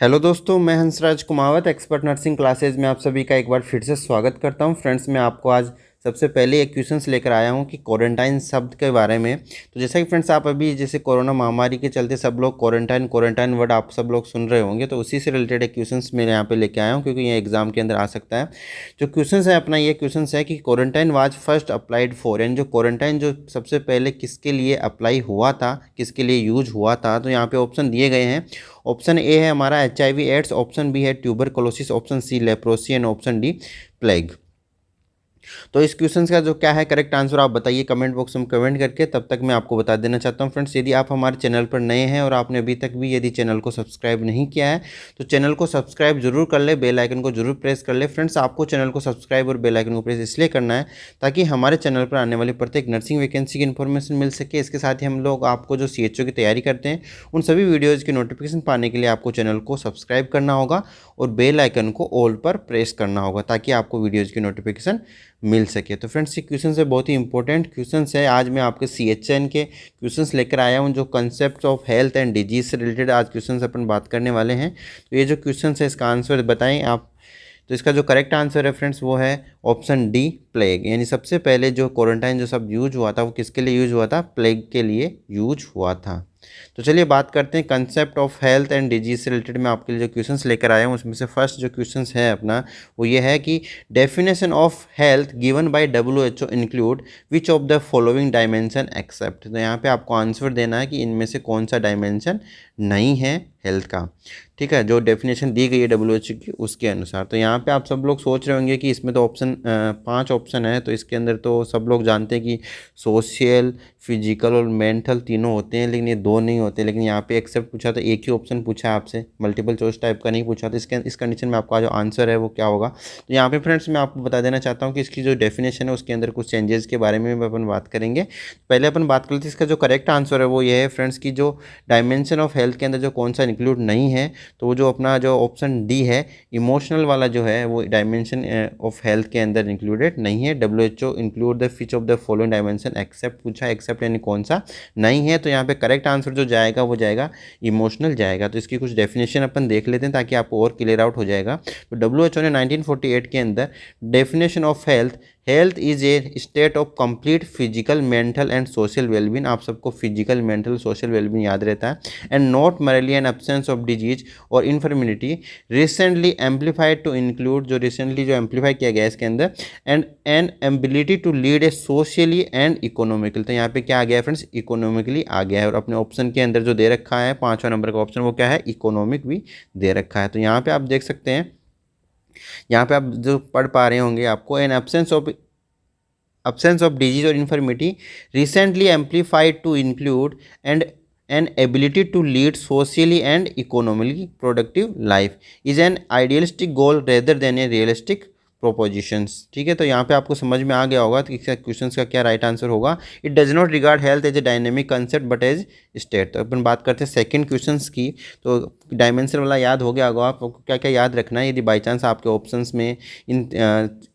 Hello दोस्तों, मैं Hansraj Kumawat expert nursing classes में आप सभी का एक बार फिर से स्वागत करता हूं। फ्रेंड्स, मैं आपको आज सबसे पहले एक क्वेश्चंस लेकर आया हूं कि क्वारंटाइन शब्द के बारे में। तो जैसा कि फ्रेंड्स आप अभी जैसे कोरोना महामारी के चलते सब लोग क्वारंटाइन क्वारंटाइन वर्ड आप सब लोग सुन रहे होंगे, तो उसी से रिलेटेड एक क्वेश्चंस मैं यहाँ पे लेके आया हूँ क्योंकि ये एग्जाम के अंदर आ सकता है। जो क्वेश्चंस है अपना ये क्वेश्चंस है कि quarantine was first applied for, यानी जो क्वारंटाइन जो सबसे पहले किसके लिए अप्लाई हुआ था, किसके लिए यूज हुआ था। तो यहाँ पे ऑप्शन दिए गए हैं। ऑप्शन ए है हमारा HIV एड्स, ऑप्शन बी है tuberculosis, option C leprosy and option D plague. तो इस क्वेश्चन का जो क्या है करेक्ट आंसर आप बताइए कमेंट बॉक्स में कमेंट करके। तब तक मैं आपको बता देना चाहता हूं फ्रेंड्स, यदि आप हमारे चैनल पर नए हैं और आपने अभी तक भी यदि चैनल को सब्सक्राइब नहीं किया है तो चैनल को सब्सक्राइब जरूर कर ले, बेल आइकन को जरूर प्रेस कर ले। फ्रेंड्स, आपको चैनल को सब्सक्राइब और बेल आइकन को प्रेस इसलिए करना है ताकि हमारे चैनल पर आने वाली प्रत्येक नर्सिंग वैकेंसी की इन्फॉर्मेशन मिल सके। इसके साथ ही हम लोग आपको जो CHO की तैयारी करते हैं उन सभी वीडियोज़ की नोटिफिकेशन पाने के लिए आपको चैनल को सब्सक्राइब करना होगा और बेल आइकन को ऑल पर प्रेस करना होगा ताकि आपको वीडियोज़ की नोटिफिकेशन मिल सके। तो फ्रेंड्स, ये क्वेश्चन है बहुत ही इंपॉर्टेंट क्वेश्चन है। आज मैं आपके CHN के क्वेश्चंस लेकर आया हूं जो concept of health and disease से रिलेटेड आज क्वेश्चंस अपन बात करने वाले हैं। तो ये जो क्वेश्चन है इसका आंसर बताएं आप। तो इसका जो करेक्ट आंसर है फ्रेंड्स वो है ऑप्शन डी प्लेग, यानी सबसे पहले जो क्वारंटाइन जो सब यूज हुआ था वो किसके लिए यूज हुआ था, प्लेग के लिए यूज हुआ था। तो चलिए बात करते हैं concept of health and disease से रिलेटेड। मैं आपके लिए जो क्वेश्चंस लेकर आया हूँ उसमें से फर्स्ट जो क्वेश्चंस है अपना वो ये है कि definition of health given by WHO include which of the following dimension except. तो यहाँ पे आपको आंसर देना है कि इनमें से कौन सा डायमेंशन नहीं है हेल्थ का। ठीक है, जो डेफिनेशन दी गई है WHO की उसके अनुसार। तो यहाँ पे आप सब लोग सोच रहे होंगे कि इसमें तो ऑप्शन 5 ऑप्शन है, तो इसके अंदर तो सब लोग जानते हैं कि सोशल, फिजिकल और मेंटल तीनों होते हैं, लेकिन ये दो नहीं होते। लेकिन यहाँ पे एक्सेप्ट पूछा तो एक ही ऑप्शन पूछा है आपसे, मल्टीपल चॉइस टाइप का नहीं पूछा। तो इस कंडीशन में आपका जो आंसर है वो क्या होगा। तो यहाँ पे फ्रेंड्स मैं आपको बता देना चाहता हूँ कि इसकी जो डेफिनेशन है उसके अंदर कुछ चेंजेस के बारे में भी अपन बात करेंगे। पहले अपन बात कर लेते हैं इसका जो करेक्ट आंसर है वो ये है फ्रेंड्स की जो डायमेंशन ऑफ हेल्थ के अंदर जो कौन सा इंक्लूड नहीं है, तो वो जो अपना जो ऑप्शन डी है इमोशनल वाला जो है वो डायमेंशन ऑफ हेल्थ के अंदर इंक्लूडेड नहीं है। WHO include the which of the following dimension except पूछा, एक्सेप्ट यानी कौन सा नहीं है। तो यहाँ पे करेक्ट आंसर जो जाएगा वो जाएगा इमोशनल जाएगा। तो इसकी कुछ डेफिनेशन अपन देख लेते हैं ताकि आपको और क्लियर आउट हो जाएगा। तो WHO ने 1948 के अंदर definition of health, health is a state of complete physical mental and social wellbeing. आप सबको फिजिकल मेंटल सोशल वेलबींग याद रहता है। And not merely and absence of disease और infirmity, recently amplified to include, जो रिसेंटली जो amplify किया गया है इसके अंदर, and an ability to lead a socially and economical. तो यहाँ पे क्या आ गया है फ्रेंड्स, इकोनॉमिकली आ गया है। और अपने ऑप्शन के अंदर जो दे रखा है 5वां नंबर का ऑप्शन वो क्या है, इकोनॉमिक भी दे रखा है। तो यहाँ पे आप देख सकते हैं, यहाँ पे आप जो पढ़ पा रहे होंगे आपको, N absence of disease or infirmity recently amplified to include and an ability to lead socially and economically productive life is an idealistic goal rather than a realistic propositions. ठीक है, तो यहाँ पे आपको समझ में आ गया होगा कि क्वेश्चन का क्या राइट आंसर होगा। It does not regard health as a dynamic concept but as state. तो अपन बात करते हैं सेकंड क्वेश्चन की। तो डायमेंशन वाला याद हो गया होगा आपको, क्या क्या याद रखना है। यदि बाई चांस आपके ऑप्शंस में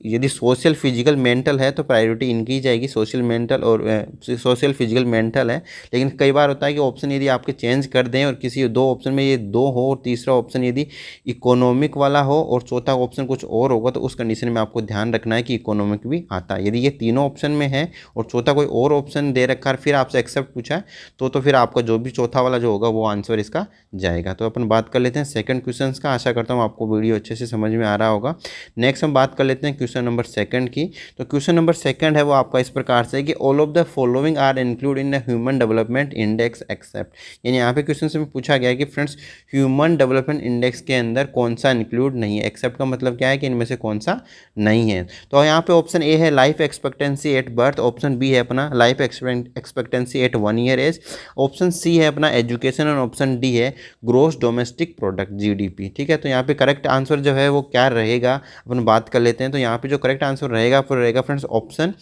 यदि सोशल फिजिकल मेंटल है तो प्रायोरिटी इनकी ही जाएगी, सोशल मेंटल और सोशल फिजिकल मेंटल है। लेकिन कई बार होता है कि ऑप्शन यदि आपके चेंज कर दें और किसी दो ऑप्शन में ये दो हो और तीसरा ऑप्शन यदि इकोनॉमिक वाला हो और चौथा ऑप्शन कुछ और होगा, तो उस कंडीशन में आपको ध्यान रखना है कि इकोनॉमिक भी आता है। यदि ये तीनों ऑप्शन में है और चौथा कोई और ऑप्शन दे रखा है फिर आपसे एक्सेप्ट पूछा है तो फिर आपका जो भी चौथा वाला जो होगा वो आंसर इसका जाएगा। तो अपन बात कर लेते हैं सेकंड क्वेश्चन का। आशा करता हूँ आपको वीडियो अच्छे से समझ में आ रहा होगा। नेक्स्ट हम बात कर लेते हैं क्वेश्चन नंबर सेकंड की। तो क्वेश्चन नंबर सेकंड है वो आपका इस प्रकार से कि all of the following are include in the human development index except, यानी यहाँ पे क्वेश्चन से पूछा गया है कि फ्रेंड्स ह्यूमन डेवलपमेंट इंडेक्स के अंदर कौन सा इंक्लूड नहीं है। एक्सेप्ट का मतलब क्या है कि इनमें से कौन सा नहीं है। तो यहाँ पे ऑप्शन ए है life expectancy at birth, option B है अपना life expectancy at 1 year age, option C है अपना एजुकेशन और ऑप्शन डी है ग्रोस डोमेस्टिक प्रोडक्ट GDP। ठीक है, तो यहाँ पे करेक्ट आंसर जो है वो क्या रहेगा अपन बात कर लेते हैं। तो यहाँ पे जो करेक्ट आंसर रहेगा फिर रहेगा friends option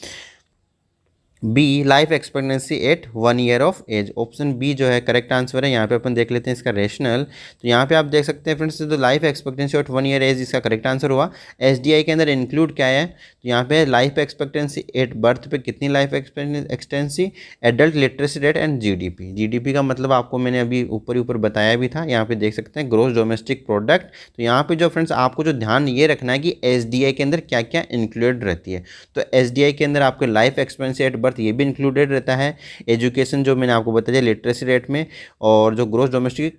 B life expectancy at 1 year of age. Option B जो है करेक्ट आंसर है। यहाँ पे अपन देख लेते हैं इसका रेशनल। तो यहाँ पे आप देख सकते हैं फ्रेंड्स, तो life expectancy at 1 year age इसका करेक्ट आंसर हुआ। एसडीआई के अंदर इंक्लूड क्या है, तो यहाँ पे लाइफ एक्सपेक्टेंसी एट बर्थ पे कितनी life expectancy, adult literacy rate and GDP. GDP का मतलब आपको मैंने अभी ऊपर ही ऊपर बताया भी था, यहाँ पे देख सकते हैं ग्रोस डोमेस्टिक प्रोडक्ट। तो यहाँ पे जो फ्रेंड्स आपको जो ध्यान ये रखना है कि एसडीआई के अंदर क्या क्या इंक्लूडेड रहती है। तो एसडीआई के अंदर आपके लाइफ एक्सपेक्टेंसी एट बर्थ ये भी इंक्लूडेड रहता है, एजुकेशन जो मैंने आपको बताया लिटरेसी रेट में, और जो ग्रोस डोमेस्टिक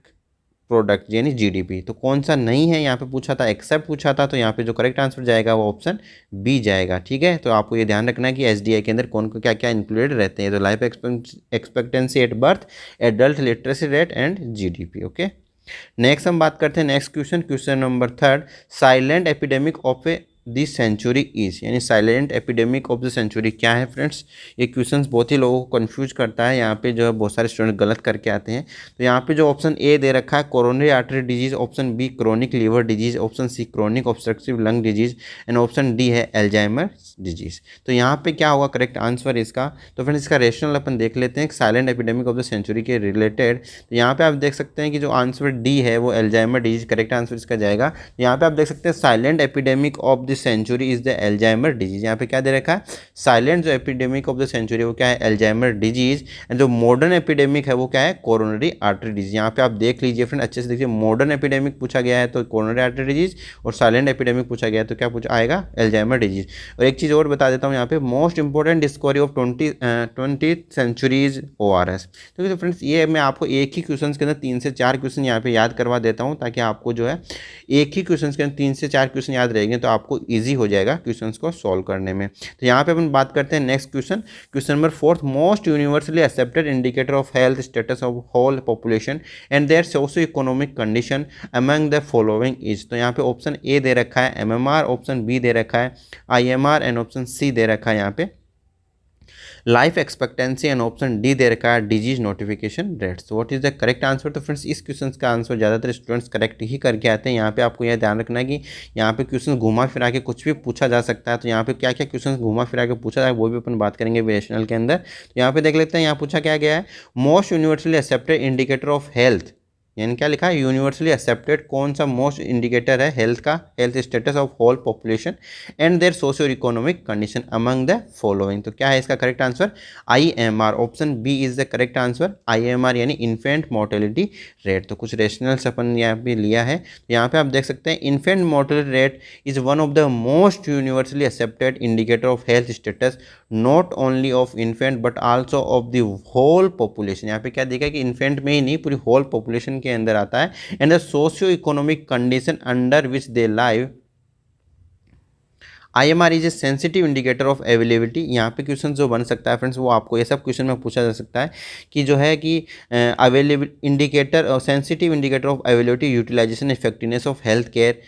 प्रोडक्ट यानी जीडीपी। तो कौन सा नहीं है यहाँ पे पूछा था, एक्सेप्ट पूछा था, तो यहाँ पे जो करेक्ट आंसर जाएगा वो ऑप्शन बी जाएगा। ठीक है, तो आपको ये ध्यान रखना है कि एसडीआई के अंदर कौन को क्या क्या इंक्लूडेड रहते हैं। तो life expectancy at birth, adult literacy rate and GDP. Okay, next हम बात करते हैं next question, question number 3, silent epidemic of a this century is, यानी silent epidemic of the century क्या है फ्रेंड्स। ये क्वेश्चंस बहुत ही लोगों को कंफ्यूज करता है, यहाँ पे जो है बहुत सारे स्टूडेंट गलत करके आते हैं। तो यहाँ पे जो ऑप्शन ए दे रखा है coronary artery disease, option B chronic liver disease, option C chronic obstructive lung disease and option D है एल्जाइमर डिजीज। तो यहाँ पे क्या होगा करेक्ट आंसर इसका, तो फ्रेंड्स इसका रेशनल अपन देख लेते हैं silent epidemic of the century के रिलेटेड। तो यहाँ पे आप देख सकते हैं कि जो आंसर डी है वो एल्जाइमर डिजीज करेक्ट आंसर इसका जाएगा। यहाँ पे आप देख सकते हैं silent epidemic of the century is the Alzheimer disease. यहाँ पे क्या दे रखा है, साइलेंट जो एपिडेमिक ऑफ द सेंचुरी वो क्या है, एल्जाइमर डिजीज, एंड जो मॉडर्न एपिडेमिक है वो क्या है, कोरोनरी आर्टरी डिजीज। यहाँ पे आप देख लीजिए फ्रेंड अच्छे से देखिए, मॉडर्न एपिडेमिक पूछा गया है तो कोरोनरी आर्टरी डिजीज, और साइलेंट एपिडेमिक पूछा गया है तो क्या पूछा आएगा, एल्जाइमर डिजीज। और एक चीज़ और बता देता हूँ यहाँ पे, most important discovery of 20th centuries ORS। तो फ्रेंड्स ये मैं आपको एक ही क्वेश्चन के अंदर 3 से 4 क्वेश्चन यहाँ पे याद करवा देता हूँ, ताकि आपको जो है एक ही क्वेश्चन के अंदर 3 से 4 क्वेश्चन याद रहेंगे तो आपको ईजी हो जाएगा क्वेश्चंस को सॉल्व करने में। तो यहाँ पे अपन बात करते हैं next question, question number 4, most universally accepted indicator of health status of whole population and their socio economic condition among the following is. तो यहाँ पे ऑप्शन ए दे रखा है MMR, ऑप्शन बी दे रखा है IMR एंड ऑप्शन सी दे रखा है यहाँ पे life expectancy and option D दे रखा है disease notification rates. What is the correct answer. तो फ्रेंड्स इस क्वेश्चन का आंसर ज़्यादातर स्टूडेंट्स करेक्ट ही करके आते हैं। यहाँ पे आपको यह ध्यान रखना है कि यहाँ पे क्वेश्चन घुमा फिरा के कुछ भी पूछा जा सकता है। तो यहाँ पे क्या क्या क्वेश्चन घुमा फिरा के पूछा जाए वो भी अपन बात करेंगे वेरिएशनल के अंदर। तो यहाँ पे देख लेते हैं, यहाँ पूछा क्या गया है, most universally accepted indicator of health, यानी क्या लिखा है, यूनिवर्सली एक्सेप्टेड कौन सा मोस्ट इंडिकेटर है हेल्थ का, health status of whole population and their socio economic condition among the following. तो क्या है इसका correct answer, IMR, option B is the correct answer. IMR यानी इन्फेंट मोर्टेलिटी रेट। तो कुछ रेशनल्स अपन यहाँ पे लिया है, तो यहाँ पे आप देख सकते हैं infant mortality rate is one of the most universally accepted indicator of health status not only of infant but also of the whole population. यहाँ पे क्या देखा कि इन्फेंट में ही नहीं पूरी होल पॉपुलेशन के अंदर आता है, and the socio economic condition under which they live. IMR is a sensitive indicator of availability. यहाँ पे क्वेश्चन जो बन सकता है फ्रेंड्स वो आपको ये सब क्वेश्चन में पूछा जा सकता है कि जो है कि available indicator, sensitive indicator of availability, utilisation, effectiveness of health care.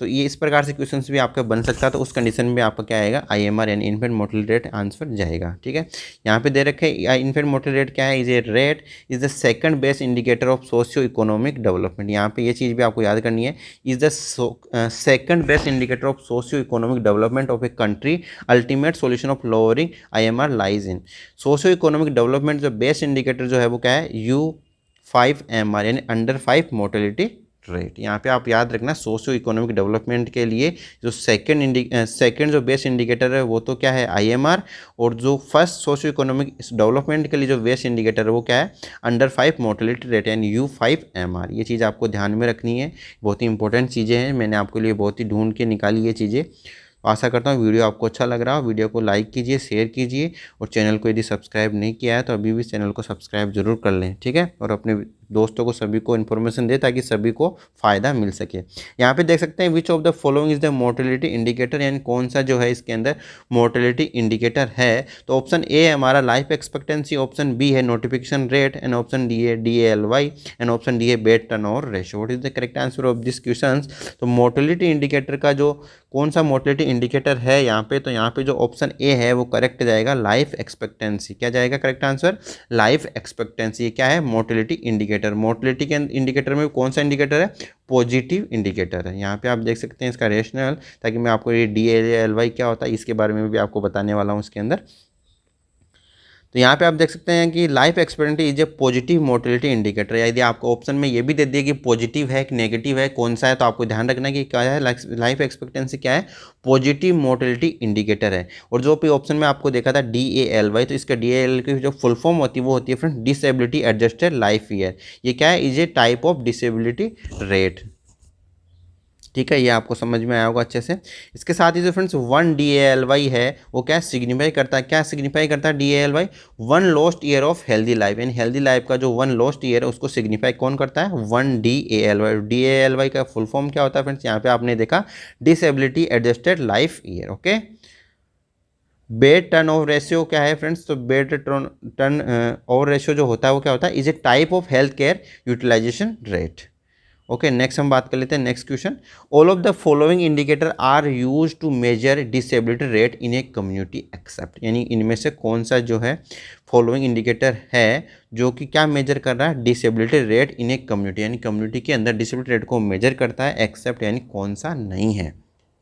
तो ये इस प्रकार से क्वेश्चंस भी आपका बन सकता है। तो उस कंडीशन में आपका क्या आएगा, IMR यानी इन्फेंट मोर्टेलिटी रेट आंसर जाएगा। ठीक है, यहाँ पे दे रखे इन्फेंट मोर्टेलिटी रेट क्या है, is a rate is the second best indicator of socio economic development. यहाँ पे ये चीज़ भी आपको याद करनी है, is the second best indicator of socio economic development of a country, ultimate solution of lowering IMR lies in. Socio economic development जो best indicator जो है वो क्या है, U5MR यानी अंडर 5 मोर्टेलिटी रेट। यहाँ पे आप याद रखना सोशियो इकोनॉमिक डेवलपमेंट के लिए जो सेकंड जो बेस्ट इंडिकेटर है वो तो क्या है, IMR, और जो फर्स्ट सोशियो इकोनॉमिक डेवलपमेंट के लिए जो बेस्ट इंडिकेटर है वो क्या है, अंडर 5 मोर्टेलिटी रेट यानी U5MR। ये चीज़ आपको ध्यान में रखनी है, बहुत ही इंपॉर्टेंट चीज़ें हैं, मैंने आपके लिए बहुत ही ढूंढ के निकाली ये चीज़ें। आशा करता हूँ वीडियो आपको अच्छा लग रहा हो। वीडियो को लाइक कीजिए, शेयर कीजिए, और चैनल को यदि सब्सक्राइब नहीं किया है तो अभी भी चैनल को सब्सक्राइब जरूर कर लें। ठीक है, और अपने दोस्तों को सभी को इन्फॉर्मेशन दे ताकि सभी को फ़ायदा मिल सके। यहाँ पे देख सकते हैं विच of the following is the mortality indicator, यानी कौन सा जो है इसके अंदर मोर्टेलिटी इंडिकेटर है। तो ऑप्शन ए है हमारा लाइफ एक्सपेक्टेंसी, ऑप्शन बी है notification rate, and option D है DALY, एंड ऑप्शन डी है bed turnover ratio. What is the correct answer of this question. तो मोर्टेलिटी इंडिकेटर का जो कौन सा मोर्टेलिटी इंडिकेटर है यहाँ पे, तो यहाँ पे जो ऑप्शन ए है वो करेक्ट जाएगा, लाइफ एक्सपेक्टेंसी। क्या जाएगा करेक्ट आंसर, लाइफ एक्सपेक्टेंसी। क्या है, मोर्टेलिटी इंडिकेटर। मोर्टेलिटी के इंडिकेटर में कौन सा इंडिकेटर है, पॉजिटिव इंडिकेटर है। यहाँ पे आप देख सकते हैं इसका रेशनल, ताकि मैं आपको ये DALY क्या होता है इसके बारे में भी आपको बताने वाला हूँ इसके अंदर। तो यहाँ पे आप देख सकते हैं कि life expectancy is a positive mortality indicator. यदि आपको ऑप्शन में ये भी दे दिया कि पॉजिटिव है कि नेगेटिव है, कौन सा है, तो आपको ध्यान रखना कि क्या है, लाइफ एक्सपेक्टेंसी क्या है, पॉजिटिव मोर्टेलिटी इंडिकेटर है। और जो भी ऑप्शन में आपको देखा था DALY, तो इसका DALY की जो फुल फॉर्म होती है वो होती है friends disability adjusted life year. ये क्या है, is a type of disability rate. ठीक है, ये आपको समझ में आया होगा अच्छे से। इसके साथ ही जो फ्रेंड्स 1 DALY है वो क्या सिग्निफाई करता है, क्या सिग्निफाई करता है DALY, 1 lost year of healthy life, यानी हेल्दी लाइफ का जो 1 लॉस्ट ईयर है उसको सिग्निफाई कौन करता है, 1 DALY। DALY का फुल फॉर्म क्या होता है फ्रेंड्स, यहाँ पे आपने देखा disability adjusted life year. Okay, bed turn over ratio क्या है फ्रेंड्स, तो बेड टर्न ओवर रेशियो जो होता है वो क्या होता है, is a type of health care utilisation rate. Okay, next हम बात कर लेते हैं next question. All of the following indicator are use to measure disability rate in a community except, यानी इनमें से कौन सा जो है फॉलोइंग इंडिकेटर है जो कि क्या मेजर कर रहा है, disability rate in a community, यानी कम्युनिटी के अंदर डिसेबिलिटी रेट को मेजर करता है, एक्सेप्ट यानी कौन सा नहीं है।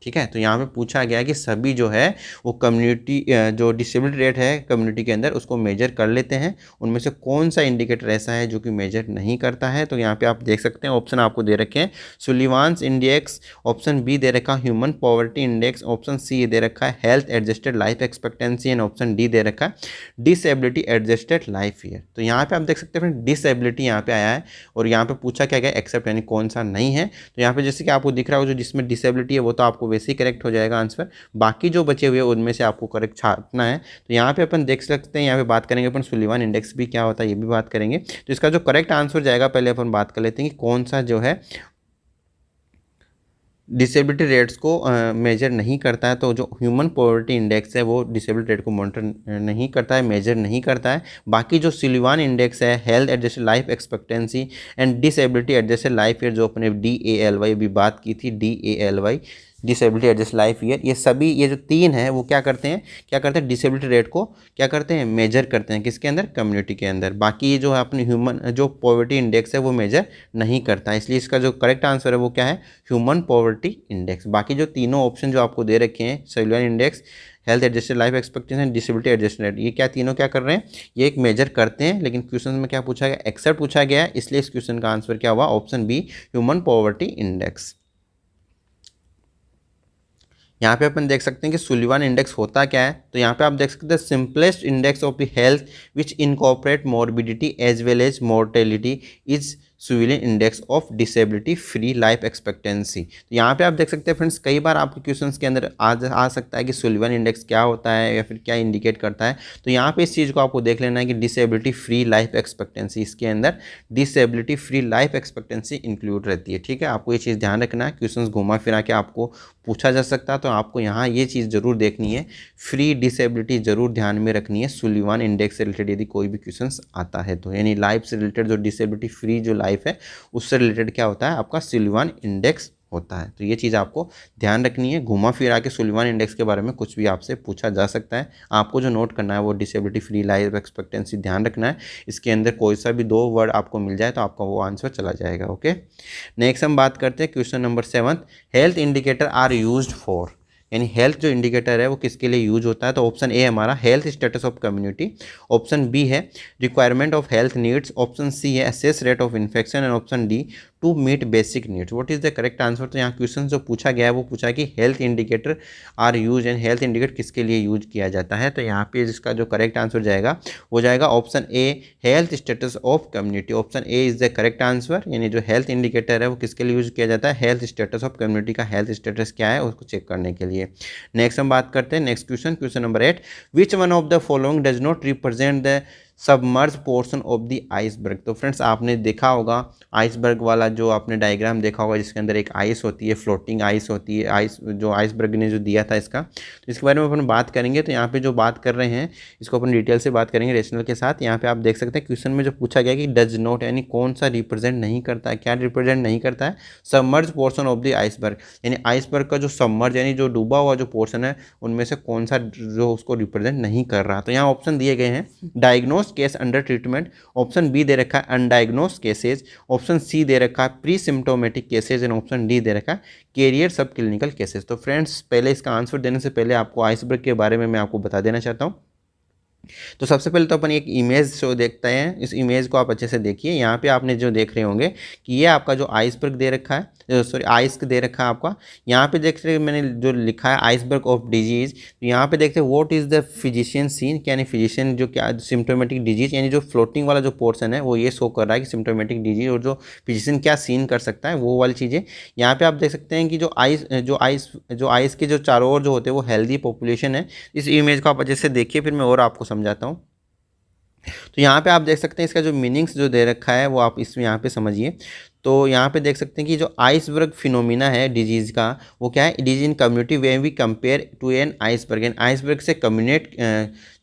ठीक है, तो यहाँ पे पूछा गया कि सभी जो है वो कम्युनिटी जो डिसेबिलिटी रेट है कम्युनिटी के अंदर उसको मेजर कर लेते हैं, उनमें से कौन सा इंडिकेटर ऐसा है जो कि मेजर नहीं करता है। तो यहाँ पे आप देख सकते हैं ऑप्शन आपको दे रखे हैं, सुलिवान्स इंडेक्स, ऑप्शन बी दे रखा है human poverty index, option C दे रखा है health adjusted life expectancy, and option D दे रखा है डिसेबिलिटी एडजस्टेड लाइफ ईयर। तो यहाँ पे आप देख सकते हैं डिसेबिलिटी यहाँ पे आया है और यहाँ पे पूछा क्या गया, एक्सेप्ट यानी कौन सा नहीं है। तो यहाँ पे जैसे कि आपको दिख रहा हो जो जिसमें डिसेबिलिटी है वो तो आपको वैसे ही करेक्ट हो जाएगा आंसर, बाकी जो बचे हुए उनमें से आपको करेक्ट छापना है। तो यहाँ पे अपन देख सकते हैं, यहाँ पे बात करेंगे अपन सुलिवान इंडेक्स भी क्या होता है ये भी बात करेंगे। तो इसका जो करेक्ट आंसर जाएगा पहले अपन बात कर लेते हैं कि कौन सा जो है डिसेबिलिटी रेट्स को मेजर नहीं करता है। तो जो ह्यूमन पॉवर्टी इंडेक्स है वो डिसेबिलिटी रेट को मॉनिटर नहीं करता है, मेजर नहीं करता है। बाकी जो सुलिवान इंडेक्स है, health adjusted life expectancy and disability adjusted life year, जो अपने DALY भी बात की थी, DALY disability adjust life year, ये सभी ये जो तीन है वो क्या करते हैं डिसेबिलिटी रेट को क्या करते हैं, मेजर करते हैं, किसके अंदर, कम्युनिटी के अंदर। बाकी जो है अपनी ह्यूमन जो पॉवर्टी इंडेक्स है वो मेजर नहीं करता है, इसलिए इसका जो करेक्ट आंसर है वो क्या है, ह्यूमन पॉवर्टी इंडेक्स। बाकी जो तीनों ऑप्शन जो आपको दे रखे हैं, Sullivan index, health adjusted life expectancy, disability adjusted rate, ये क्या तीनों क्या कर रहे हैं, ये एक मेजर करते हैं। लेकिन क्वेश्चन में क्या पूछा गया, एक्सेप्ट पूछा गया है, इसलिए इस क्वेश्चन का आंसर क्या हुआ, option be human poverty index. यहाँ पे अपन देख सकते हैं कि सुलिवान इंडेक्स होता क्या है। तो यहाँ पे आप देख सकते हैं simplest index of the health which incorporate morbidity as well as mortality is Sullivan index of disability free life expectancy. तो यहाँ पे आप देख सकते हैं फ्रेंड्स, कई बार आपके क्वेश्चंस के अंदर आ सकता है कि सुलिवान इंडेक्स क्या होता है या फिर क्या इंडिकेट करता है। तो यहाँ पे इस चीज़ को आपको देख लेना है कि डिसेबिलिटी फ्री लाइफ एक्सपेक्टेंसी, इसके अंदर disability free life expectancy include रहती है। ठीक है, आपको ये चीज़ ध्यान रखना है, क्वेश्चंस घुमा फिरा के आपको पूछा जा सकता है। तो आपको यहाँ ये चीज़ ज़रूर देखनी है, फ्री डिसेबिलिटी ज़रूर ध्यान में रखनी है सुलिवान इंडेक्स से रिलेटेड यदि कोई भी क्वेश्चंस आता है तो, यानी लाइफ से रिलेटेड जो डिसेबिलिटी फ्री जो लाइफ है उससे रिलेटेड क्या होता है, आपका सुलिवान इंडेक्स होता है। तो ये चीज़ आपको ध्यान रखनी है, घुमा फिरा के सुलिवान इंडेक्स के बारे में कुछ भी आपसे पूछा जा सकता है। आपको जो नोट करना है वो डिसेबिलिटी फ्री लाइफ एक्सपेक्टेंसी ध्यान रखना है, इसके अंदर कोई सा भी 2 वर्ड आपको मिल जाए तो आपका वो आंसर चला जाएगा। ओके, नेक्स्ट हम बात करते हैं question number 7, health indicator are used for, यानी हेल्थ जो इंडिकेटर है वो किसके लिए यूज होता है। तो ऑप्शन ए हमारा health status of community, option B है requirement of health needs, option C है assess rate of infection, and option D to meet basic needs. What is the correct answer. तो यहाँ question जो पूछा गया है वो पूछा कि health indicator are use, and health indicator किसके लिए यूज किया जाता है। तो यहाँ पे जिसका जो करेक्ट आंसर जाएगा वो जाएगा option A health status of community. Option A is the correct answer, यानी जो हेल्थ इंडिकेटर है वो किसके लिए यूज किया जाता है, हेल्थ स्टेटस ऑफ कम्युनिटी का हेल्थ स्टेटस क्या है उसको चेक करने के लिए। नेक्स्ट हम बात करते हैं next question, question number 8, which one of the following does not represent the submerge portion of the iceberg. तो फ्रेंड्स आपने देखा होगा आइसबर्ग वाला जो आपने डायग्राम देखा होगा जिसके अंदर एक आइस होती है, फ्लोटिंग आइस होती है, आइस जो आइसबर्ग ने जो दिया था इसका, तो इसके बारे में अपन बात करेंगे। तो यहाँ पे जो बात कर रहे हैं इसको अपन डिटेल से बात करेंगे रेशनल के साथ। यहाँ पे आप देख सकते हैं क्वेश्चन में जो पूछा गया कि डज नॉट यानी कौन सा रिप्रेजेंट नहीं करता है, क्या रिप्रेजेंट नहीं करता है, submerge portion of the iceberg, यानी आइसबर्ग का जो सबमर्ज यानी जो डूबा हुआ जो पोर्शन है उनमें से कौन सा जो उसको रिप्रेजेंट नहीं कर रहा। तो यहाँ ऑप्शन दिए गए हैं, diagnosed case under treatment, option B दे रखा है अनडायग्नोस केसेज, ऑप्शन सी दे रखा है pre symptomatic cases, and option D दे रखा है कैरियर सब क्लिनिकल केसेज। तो फ्रेंड्स पहले इसका आंसर देने से पहले आपको आइसबर्ग के बारे में मैं आपको बता देना चाहता हूँ तो सबसे पहले तो अपन एक इमेज शो देखते हैं। इस इमेज को आप अच्छे से देखिए। यहाँ पे आपने जो देख रहे होंगे कि ये आपका जो आइसबर्ग दे रखा है, सॉरी आइस दे रखा है आपका। यहाँ पे देख रहे मैंने जो लिखा है आइसबर्ग ऑफ डिजीज, तो यहाँ पे देखते हैं what is the physician seen, यानी फिजिशियन जो क्या सिम्टोमेटिक डिजीज, यानी जो फ्लोटिंग वाला जो पोर्शन है वो ये शो कर रहा है कि सिम्टोमेटिक डिजीज, और जो फिजिशियन क्या सीन कर सकता है वो वाली चीज़ें। यहाँ पे आप देख सकते हैं कि जो आइस के जो चारों ओर जो होते हैं वो हेल्दी पॉपुलेशन है। इस इमेज को आप अच्छे से देखिए, फिर मैं और आपको समझाता हूँ। तो यहाँ पे आप देख सकते हैं इसका जो मीनिंग्स जो दे रखा है वो आप इसमें यहाँ पे समझिए। तो यहाँ पे देख सकते हैं कि जो आइसबर्ग फिनोमिना है डिजीज़ का, वो क्या है, disease in community way we compare to an iceberg. An iceberg से कम्युनेट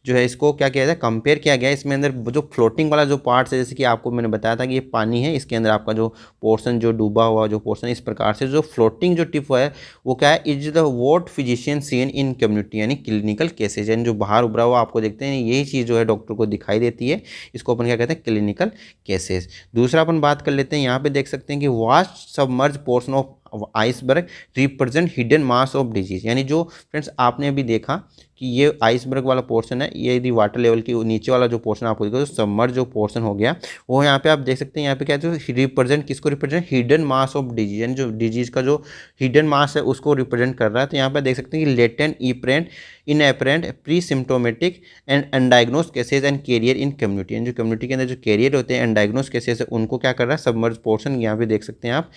जो है इसको क्या किया जाए, कंपेयर किया गया। इसमें अंदर जो फ्लोटिंग वाला जो पार्ट्स है, जैसे कि आपको मैंने बताया था कि ये पानी है, इसके अंदर आपका जो पोर्शन जो डूबा हुआ जो पोर्शन, इस प्रकार से जो फ्लोटिंग जो टिप है वो क्या है, is the what physician seen in community, यानी क्लिनिकल केसेज, यानी जो बाहर उभरा हुआ आपको देखते हैं यही चीज़ जो है डॉक्टर को दिखाई देती है। इसको अपन क्या कहते हैं, क्लिनिकल केसेज। दूसरा अपन बात कर लेते हैं, यहाँ पे देख सकते हैं कि vast submerge portion of iceberg represent hidden mass of disease, यानी जो फ्रेंड्स आपने अभी देखा कि ये आइसबर्ग वाला पोर्शन है, ये यदि वाटर लेवल के नीचे वाला जो पोर्शन आपको देखो, सबमर्ज जो पोर्शन हो गया, वो यहाँ पे आप देख सकते हैं। यहाँ पे क्या है, रिप्रेजेंट किसको represent, hidden mass of disease, यानी जो डिजीज का जो हिडन मास है उसको रिप्रेजेंट कर रहा है। तो यहाँ पे देख सकते हैं कि latent apparent inapparent pre symptomatic and undiagnosed cases and carrier in community, यानी जो कम्युनिटी के अंदर जो कैरियर होते हैं अनडायग्नोज केसेज है उनको क्या कर रहा है, सबमर्ज पोर्शन यहाँ पे देख सकते हैं आप।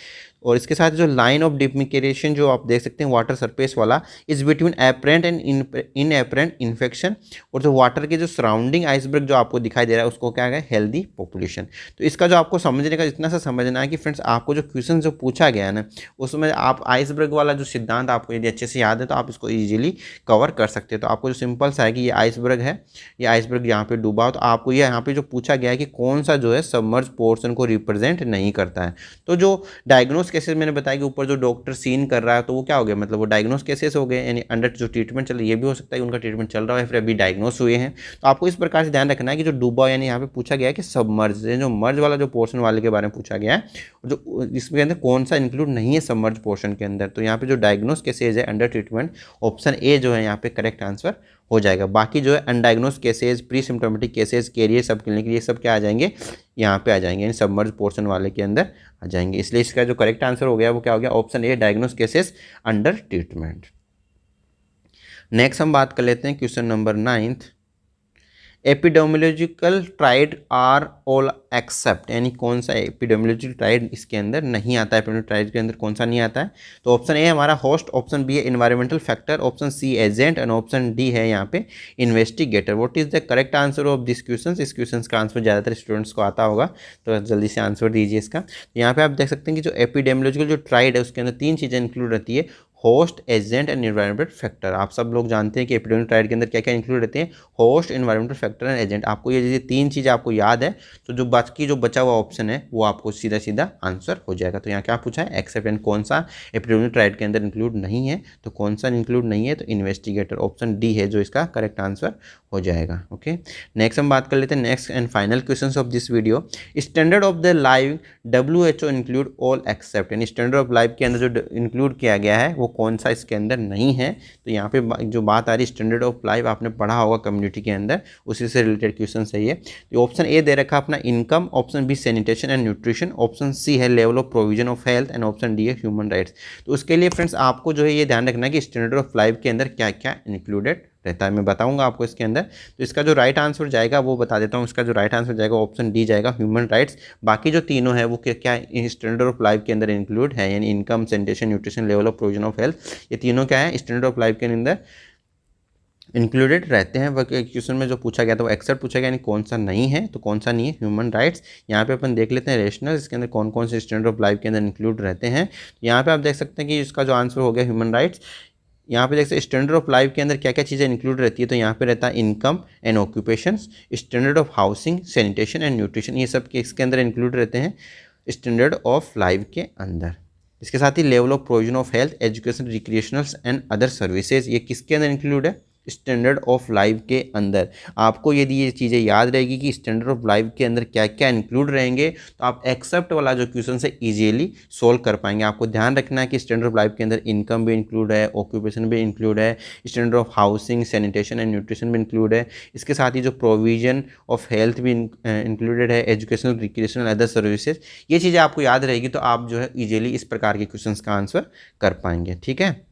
और इसके साथ जो लाइन ऑफ डिमिकेशन जो आप देख सकते हैं वाटर सरफेस वाला, is between apparent and in apparent infection, और जो वाटर के जो सराउंडिंग आइसबर्ग जो आपको दिखाई दे रहा है उसको क्या है, हेल्दी पॉपुलेशन। तो इसका जो आपको समझने का इतना सा समझना है कि फ्रेंड्स आपको जो क्वेश्चन जो पूछा गया है ना, उसमें आप आइसबर्ग वाला जो सिद्धांत आपको यदि अच्छे से याद है तो आप इसको ईजिली कवर कर सकते हैं। तो आपको जो सिंपल सा है कि ये आइसबर्ग है, ये आइसबर्ग यहाँ पे डूबा हो, तो आपको ये यहाँ पे जो पूछा गया है कि कौन सा जो है सबमर्ज पोर्शन को रिप्रेजेंट नहीं करता है। तो जो डायग्नोस केसेस मैंने बताया कि ऊपर जो डॉक्टर सीन कर रहा है, तो वो क्या हो गया, मतलब वो डायग्नोस केसेस हो गए, यानी अंडर जो ट्रीटमेंट चल रहा है, ये भी हो सकता है उनका ट्रीटमेंट चल रहा है फिर अभी डायग्नोस हुए हैं। तो आपको इस प्रकार से ध्यान रखना है कि जो डूबा, यानी यहाँ पे पूछा गया है कि सबमर्ज, जो मर्ज वाला जो पोर्शन वाले के बारे में पूछा गया है, जो इसके अंदर कौन सा इंक्लूड नहीं है सबमर्ज पोर्शन के अंदर। तो यहाँ पे जो डायग्नोस केसेज है अंडर ट्रीटमेंट, ऑप्शन ए जो है यहाँ पे करेक्ट आंसर हो जाएगा। बाकी जो है undiagnosed cases, pre symptomatic cases, carrier sub clinic, ये सब क्या आ जाएंगे, यहाँ पे आ जाएंगे, यानी सबमर्ज पोर्शन वाले के अंदर आ जाएंगे। इसलिए इसका जो करेक्ट आंसर हो गया वो क्या हो गया, option A diagnosed cases under treatment. Next हम बात कर लेते हैं question number 9th। Epidemiological triad are all except, यानी कौन सा एपिडेमियोलॉजिकल ट्राइड इसके अंदर नहीं आता है, एपिडेमियोलॉजिकल ट्राइड के अंदर कौन सा नहीं आता है। तो ऑप्शन ए हमारा होस्ट, ऑप्शन बी है environmental factor, option C agent, and option D है यहाँ पे investigator. What is the correct answer of this question. इस क्वेश्चन का आंसर ज़्यादातर स्टूडेंट्स को आता होगा, तो जल्दी से आंसर दीजिए इसका। यहाँ पे आप देख सकते हैं कि जो एपिडेमियोलॉजिकल जो ट्राइड है उसके अंदर 3 चीज़ें इंक्लूड रहती है, host, agent and environmental factor. आप सब लोग जानते हैं कि एपिडेमिक ट्राइड के अंदर क्या क्या इंक्लूड रहते हैं, host, environmental factor and agent. आपको ये 3 चीज़ें आपको याद है तो जो बाकी जो बचा हुआ ऑप्शन है वो आपको सीधा सीधा आंसर हो जाएगा। तो यहाँ क्या पूछा है, एक्सेप्ट, एंड कौन सा एपिडेमिक ट्राइड के अंदर इंक्लूड नहीं है, तो कौन सा इंक्लूड नहीं है, तो इन्वेस्टिगेटर, ऑप्शन डी है जो इसका करेक्ट आंसर हो जाएगा। ओके, नेक्स्ट हम बात कर लेते हैं next and final question of this video. Standard of the live WHO include all except, यानी स्टैंडर्ड ऑफ लाइफ के अंदर जो इंक्लूड किया गया है वो कौन सा इसके अंदर नहीं है। तो यहाँ पे जो बात आ रही है स्टैंडर्ड ऑफ लाइफ, आपने पढ़ा होगा कम्युनिटी के अंदर, उसी से रिलेटेड क्वेश्चन है ये। तो ऑप्शन ए दे रखा अपना income, option B sanitation and nutrition, option C है level of provision of health, and option D है ह्यूमन राइट्स। तो उसके लिए फ्रेंड्स आपको जो है ये ध्यान रखना है कि स्टैंडर्ड ऑफ लाइफ के अंदर क्या क्या इंक्लूडेड रहता है, मैं बताऊंगा आपको इसके अंदर। तो इसका जो राइट आंसर जाएगा वो बता देता हूँ, इसका जो राइट आंसर जाएगा ऑप्शन डी जाएगा, ह्यूमन राइट्स। बाकी जो तीनों है वो क्या क्या स्टैंडर्ड ऑफ लाइफ के अंदर इंक्लूड है, यानी income, sanitation, nutrition, level of provision of health, ये तीनों क्या है स्टैंडर्ड ऑफ लाइफ के अंदर इंक्लूडेड रहते हैं। वह क्वेश्चन में जो पूछा गया था वो एक्सेप्ट पूछा गया, यानी कौन सा नहीं है, तो कौन सा नहीं है, ह्यूमन राइट्स। यहाँ पे अपन देख लेते हैं रेशनल, इसके अंदर कौन कौन से स्टैंडर्ड ऑफ लाइफ के अंदर इंक्लूड रहते हैं। यहाँ पे आप देख सकते हैं कि इसका जो आंसर हो गया ह्यूमन राइट्स। यहाँ पे देख सकते हैं स्टैंडर्ड ऑफ लाइफ के अंदर क्या क्या चीज़ें इंक्लूड रहती है, तो यहाँ पे रहता है income and occupations, standard of housing, sanitation and nutrition, ये सब इसके अंदर इंक्लूड रहते हैं स्टैंडर्ड ऑफ लाइफ के अंदर। इसके साथ ही level of provision of health, education, recreationals and other services, ये किसके अंदर इंक्लूड है, स्टैंडर्ड ऑफ लाइफ के अंदर। आपको यदि ये चीज़ें याद रहेगी कि स्टैंडर्ड ऑफ लाइफ के अंदर क्या क्या इंक्लूड रहेंगे, तो आप एक्सेप्ट वाला जो क्वेश्चन है ईजिली सोल्व कर पाएंगे। आपको ध्यान रखना है कि स्टैंडर्ड ऑफ लाइफ के अंदर इनकम भी इंक्लूड है, ऑक्यूपेशन भी इंक्लूड है, standard of housing, sanitation and nutrition भी इंक्लूड है। इसके साथ ही जो प्रोविजन ऑफ हेल्थ भी इंक्लूडेड है, एजुकेशनल, रिक्रिएशनल, अदर सर्विसेज। ये चीज़ें आपको याद रहेगी तो आप जो है ईजिली इस प्रकार के क्वेश्चन का आंसर कर पाएंगे। ठीक है।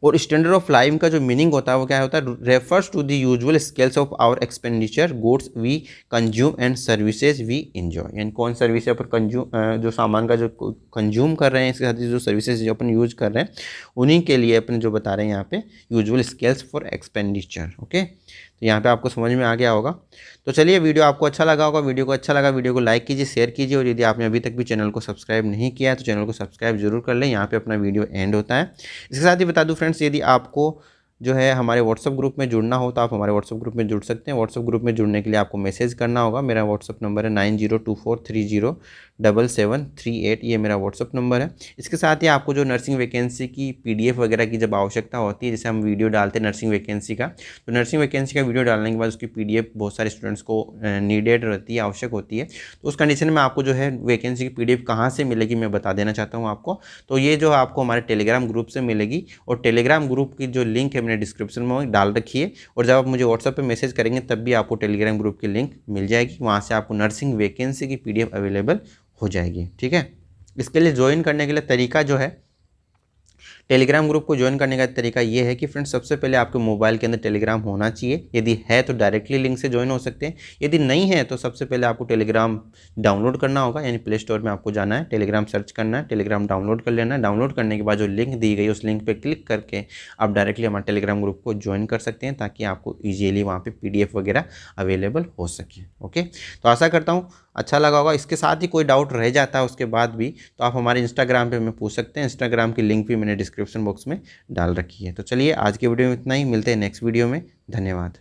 और स्टैंडर्ड ऑफ लाइफ का जो मीनिंग होता है वो क्या होता है, refers to the usual scales of our expenditure, goods we consume and services we enjoy. यानी कौन सर्विस अपन कंज्यूम, जो सामान का जो कंज्यूम कर रहे हैं, इसके साथ ही जो सर्विसेज जो अपन यूज कर रहे हैं, उन्हीं के लिए अपन जो बता रहे हैं यहाँ पे usual scales for expenditure. Okay, तो यहाँ पे आपको समझ में आ गया होगा। तो चलिए, वीडियो आपको अच्छा लगा होगा, वीडियो को अच्छा लगा वीडियो को लाइक कीजिए, शेयर कीजिए, और यदि आपने अभी तक भी चैनल को सब्सक्राइब नहीं किया है तो चैनल को सब्सक्राइब जरूर कर लें। यहाँ पे अपना वीडियो एंड होता है। इसके साथ ही बता दूं फ्रेंड्स, यदि आपको जो है हमारे व्हाट्सअप ग्रुप में जुड़ना हो तो आप हमारे व्हाट्सअप ग्रुप में जुड़ सकते हैं। व्हाट्सअप ग्रुप में जुड़ने के लिए आपको मैसेज करना होगा। मेरा व्हाट्सअप नंबर है 9024307738। ये मेरा व्हाट्सअप नंबर है। इसके साथ ही आपको जो नर्सिंग वैकेंसी की PDF वगैरह की जब आवश्यकता होती है, जैसे हम वीडियो डालते हैं नर्सिंग वैकेंसी का, तो नर्सिंग वैकेंसी का वीडियो डालने के बाद उसकी PDF बहुत सारे स्टूडेंट्स को नीडेड रहती है, आवश्यक होती है। तो उस कंडीशन में आपको जो है वैकेंसी की PDF कहाँ से मिलेगी मैं बता देना चाहता हूँ आपको। तो ये जो आपको हमारे टेलीग्राम ग्रुप से मिलेगी, और टेलीग्राम ग्रुप की जो लिंक है मैंने डिस्क्रिप्शन में डाल रखी है, और जब आप मुझे व्हाट्सएप पे मैसेज करेंगे तब भी आपको टेलीग्राम ग्रुप की लिंक मिल जाएगी। वहाँ से आपको नर्सिंग वैकेंसी की PDF अवेलेबल हो जाएगी। ठीक है। इसके लिए ज्वाइन करने के लिए तरीका जो है, टेलीग्राम ग्रुप को ज्वाइन करने का तरीका ये है कि फ्रेंड्स, सबसे पहले आपके मोबाइल के अंदर टेलीग्राम होना चाहिए। यदि है तो डायरेक्टली लिंक से ज्वाइन हो सकते हैं, यदि नहीं है तो सबसे पहले आपको टेलीग्राम डाउनलोड करना होगा। यानी प्ले स्टोर में आपको जाना है, टेलीग्राम सर्च करना है, टेलीग्राम डाउनलोड कर लेना है। डाउनलोड करने के बाद जो लिंक दी गई उस लिंक पर क्लिक करके आप डायरेक्टली हमारे टेलीग्राम ग्रुप को ज्वाइन कर सकते हैं, ताकि आपको ईजिली वहाँ पर PDF वगैरह अवेलेबल हो सके। ओके, तो आशा करता हूँ अच्छा लगा होगा। इसके साथ ही कोई डाउट रह जाता है उसके बाद भी, तो आप हमारे इंस्टाग्राम पे हमें पूछ सकते हैं। इंस्टाग्राम की लिंक भी मैंने डिस्क्रिप्शन बॉक्स में डाल रखी है। तो चलिए, आज के वीडियो में इतना ही, मिलते हैं नेक्स्ट वीडियो में। धन्यवाद।